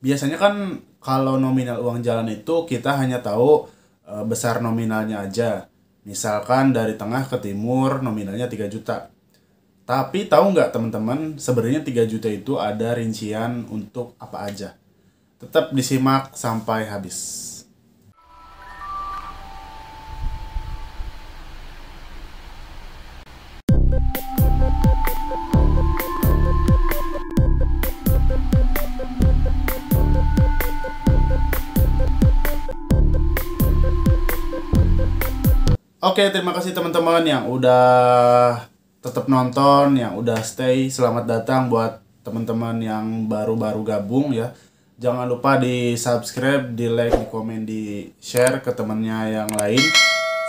Biasanya kan kalau nominal uang jalan itu kita hanya tahu besar nominalnya aja. Misalkan dari tengah ke timur nominalnya 3 juta. Tapi tahu nggak teman-teman, sebenarnya 3 juta itu ada rincian untuk apa aja. Tetap disimak sampai habis. Oke, terima kasih teman-teman yang udah tetap nonton, yang udah stay. Selamat datang buat teman-teman yang baru-baru gabung ya. Jangan lupa di subscribe, di like, di komen, di share ke temannya yang lain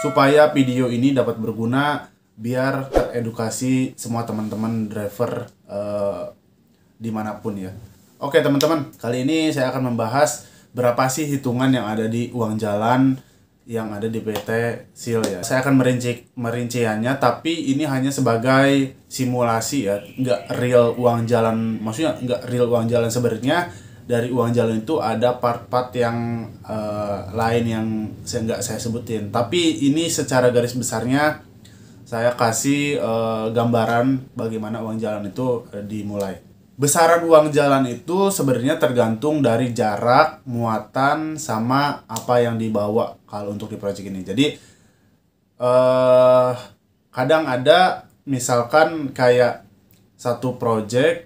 supaya video ini dapat berguna biar teredukasi semua teman-teman driver dimanapun ya. Oke teman-teman, kali ini saya akan membahas berapa sih hitungan yang ada di uang jalan yang ada di PT SIL ya. Saya akan merinciannya, tapi ini hanya sebagai simulasi ya, nggak real uang jalan. Maksudnya nggak real uang jalan sebenarnya. Dari uang jalan itu ada part-part yang lain yang nggak saya sebutin. Tapi ini secara garis besarnya saya kasih gambaran bagaimana uang jalan itu dimulai. Besaran uang jalan itu sebenarnya tergantung dari jarak, muatan, sama apa yang dibawa kalau untuk di project ini. Jadi kadang ada misalkan kayak satu project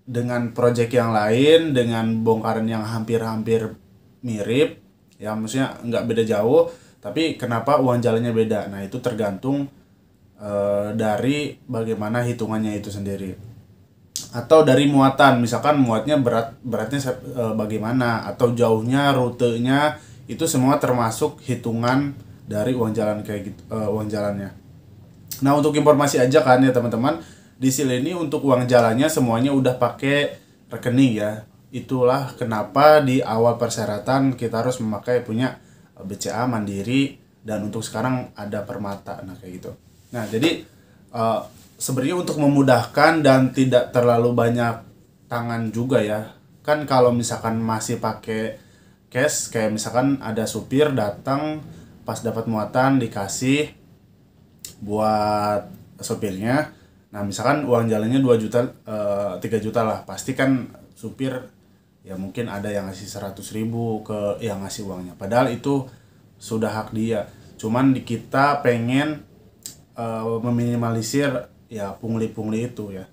dengan project yang lain dengan bongkaran yang hampir-hampir mirip, ya maksudnya nggak beda jauh, tapi kenapa uang jalannya beda? Nah itu tergantung dari bagaimana hitungannya itu sendiri. Atau dari muatan, misalkan muatnya beratnya bagaimana, atau jauhnya, rutenya, itu semua termasuk hitungan dari uang jalan kayak gitu, uang jalannya. Nah untuk informasi aja kan ya teman-teman, di SIL ini untuk uang jalannya semuanya udah pakai rekening ya. Itulah kenapa di awal persyaratan kita harus memakai punya BCA Mandiri, dan untuk sekarang ada Permata. Nah kayak gitu. Nah jadi sebenarnya untuk memudahkan dan tidak terlalu banyak tangan juga ya. Kan kalau misalkan masih pakai cash, kayak misalkan ada supir datang pas dapat muatan dikasih buat supirnya. Nah, misalkan uang jalannya 2 juta 3 juta lah. Pasti kan supir ya mungkin ada yang ngasih 100.000 ke yang ngasih uangnya. Padahal itu sudah hak dia. Cuman di kita pengen meminimalisir ya pungli-pungli itu ya,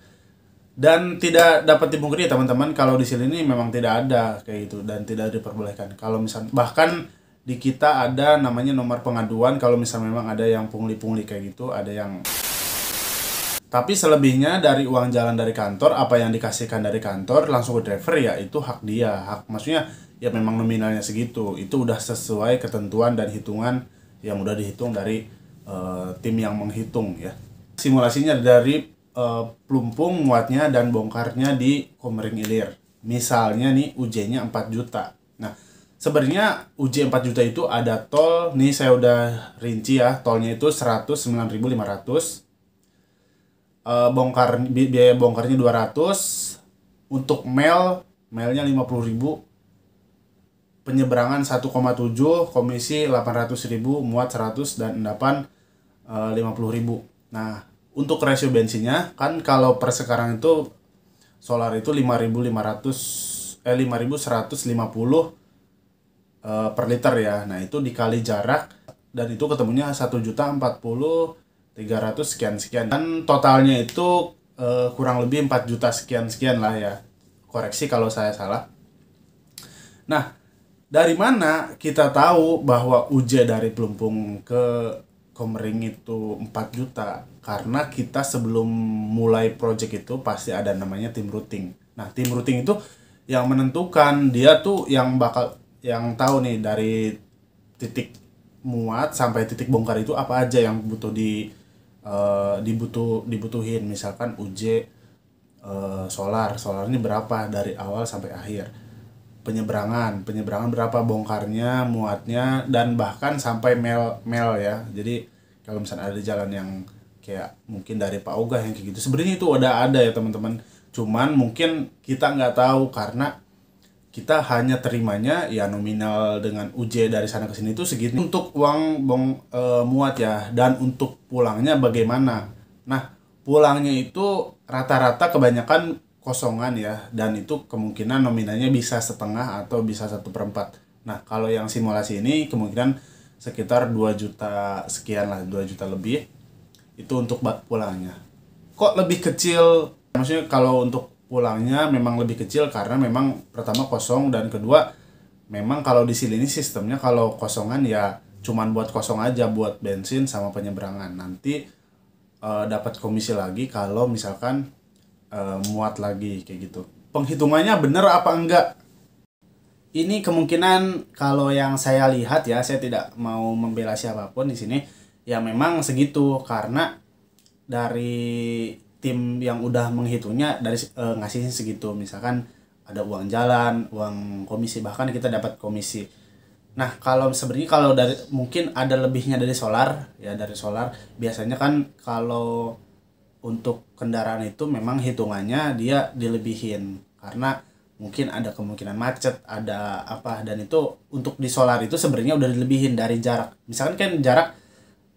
dan tidak dapat dipungkiri teman-teman kalau di sini ini memang tidak ada kayak gitu dan tidak diperbolehkan. Kalau misal bahkan di kita ada namanya nomor pengaduan kalau misal memang ada yang pungli-pungli kayak gitu, ada yang. Tapi selebihnya dari uang jalan dari kantor, apa yang dikasihkan dari kantor langsung ke driver ya itu hak dia, hak maksudnya ya memang nominalnya segitu, itu udah sesuai ketentuan dan hitungan yang udah dihitung dari tim yang menghitung ya. Simulasinya dari plumpung, muatnya, dan bongkarnya di Komering Ilir. Misalnya nih UJ-nya 4 juta. Nah, sebenarnya UJ 4 juta itu ada tol, nih saya udah rinci ya, tolnya itu 109.500. Biaya bongkarnya 200. Untuk melnya 50.000. Penyeberangan 1,7, komisi 800.000, muat 100, dan endapan 50.000. Nah, untuk rasio bensinnya kan kalau per sekarang itu solar itu 5.150 per liter ya. Nah, itu dikali jarak dan itu ketemunya 1.040.300 sekian. Dan totalnya itu kurang lebih 4 juta sekian lah ya. Koreksi kalau saya salah. Nah, dari mana kita tahu bahwa UJ dari Plumpung ke Komering itu 4 juta? Karena kita sebelum mulai project itu pasti ada namanya tim routing. Nah, tim routing itu yang menentukan, dia tuh yang tahu nih dari titik muat sampai titik bongkar itu apa aja yang butuh dibutuhin. Misalkan UJ solarnya berapa dari awal sampai akhir. Penyeberangan berapa bongkarnya, muatnya, dan bahkan sampai mel ya. Jadi kalau misalnya ada jalan yang kayak mungkin dari Pak Ogah yang kayak gitu, sebenarnya itu udah ada ya teman-teman. Cuman mungkin kita nggak tahu karena kita hanya terimanya ya nominal dengan UJ dari sana ke sini itu segini untuk uang muat ya. Dan untuk pulangnya bagaimana? Nah, pulangnya itu rata-rata kebanyakan kosongan ya, dan itu kemungkinan nominalnya bisa setengah atau bisa 1/4. Nah, kalau yang simulasi ini kemungkinan sekitar 2 juta sekian lah, 2 juta lebih itu untuk pulangnya. Kok lebih kecil? Maksudnya kalau untuk pulangnya memang lebih kecil karena memang pertama kosong, dan kedua memang kalau di sini sistemnya kalau kosongan ya cuman buat kosong aja, buat bensin sama penyeberangan. Nanti dapat komisi lagi kalau misalkan muat lagi kayak gitu. Penghitungannya bener apa enggak? Ini kemungkinan kalau yang saya lihat ya, saya tidak mau membela siapapun di sini. Ya memang segitu karena dari tim yang udah menghitungnya dari ngasihnya segitu. Misalkan ada uang jalan, uang komisi, bahkan kita dapat komisi. Nah, kalau sebenarnya kalau dari mungkin ada lebihnya dari solar ya, dari solar biasanya kan kalau untuk kendaraan itu memang hitungannya dia dilebihin karena mungkin ada kemungkinan macet, ada apa, dan itu untuk di solar itu sebenarnya udah dilebihin dari jarak. Misalkan kan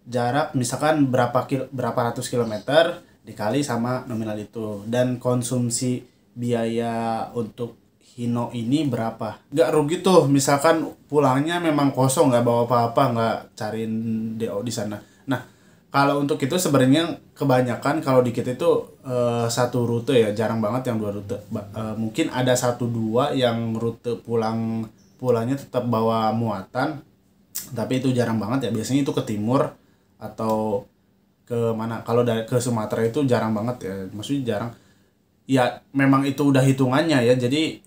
jarak misalkan berapa ratus kilometer dikali sama nominal itu, dan konsumsi biaya untuk Hino ini berapa, nggak rugi tuh misalkan pulangnya memang kosong, nggak bawa apa-apa, nggak cariin DO di sana. Nah, kalau untuk itu sebenarnya kebanyakan kalau di kita itu satu rute ya, jarang banget yang 2 rute. Mungkin ada 1-2 yang rute pulangnya tetap bawa muatan, tapi itu jarang banget ya. Biasanya itu ke timur atau ke mana. Kalau dari ke Sumatera itu jarang banget ya, maksudnya jarang ya, memang itu udah hitungannya ya, jadi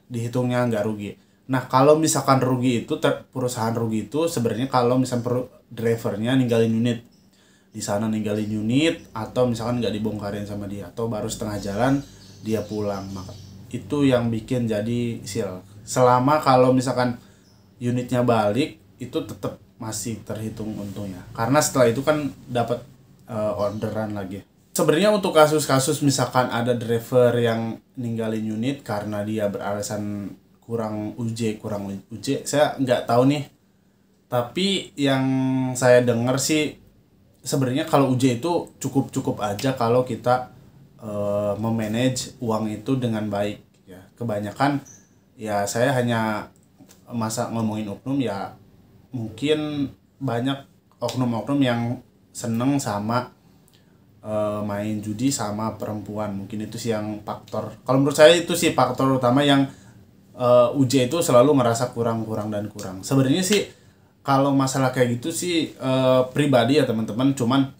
dihitungnya nggak rugi. Nah, kalau misalkan rugi itu perusahaan rugi itu sebenarnya kalau misalkan drivernya ninggalin unit di sana, ninggalin unit, atau misalkan nggak dibongkarin sama dia, atau baru setengah jalan dia pulang, maka itu yang bikin jadi sil. Selama kalau misalkan unitnya balik itu tetap masih terhitung untungnya, karena setelah itu kan dapat orderan lagi. Sebenarnya untuk kasus-kasus misalkan ada driver yang ninggalin unit karena dia beralasan kurang UJ, saya nggak tahu nih. Tapi yang saya dengar sih sebenarnya kalau UJ itu cukup aja kalau kita memanage uang itu dengan baik ya. Kebanyakan ya saya hanya masa ngomongin oknum ya, mungkin banyak oknum-oknum yang seneng sama main judi sama perempuan. Mungkin itu sih yang faktor, kalau menurut saya itu sih faktor utama yang UJ itu selalu ngerasa kurang sebenarnya sih. Kalau masalah kayak gitu sih pribadi ya teman-teman, cuman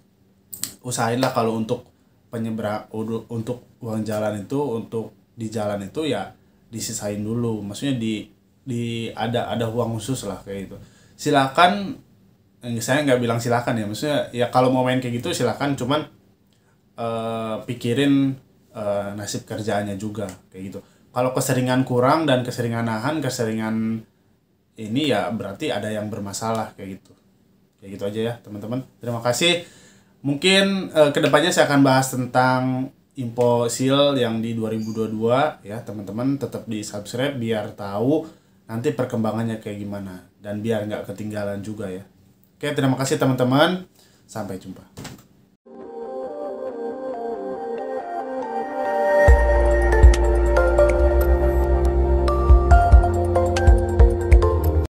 usahainlah kalau untuk untuk uang jalan itu, untuk di jalan itu ya disisain dulu, maksudnya ada uang khusus lah kayak gitu. Silakan, saya nggak bilang silakan ya, maksudnya ya kalau mau main kayak gitu silakan, cuman pikirin nasib kerjaannya juga kayak gitu. Kalau keseringan kurang dan keseringan keseringan ini ya berarti ada yang bermasalah kayak gitu. Kayak gitu aja ya teman-teman. Terima kasih. Mungkin kedepannya saya akan bahas tentang Imposil yang di 2022 ya teman-teman. Tetap di subscribe biar tahu nanti perkembangannya kayak gimana, dan biar nggak ketinggalan juga ya. Oke, terima kasih teman-teman. Sampai jumpa.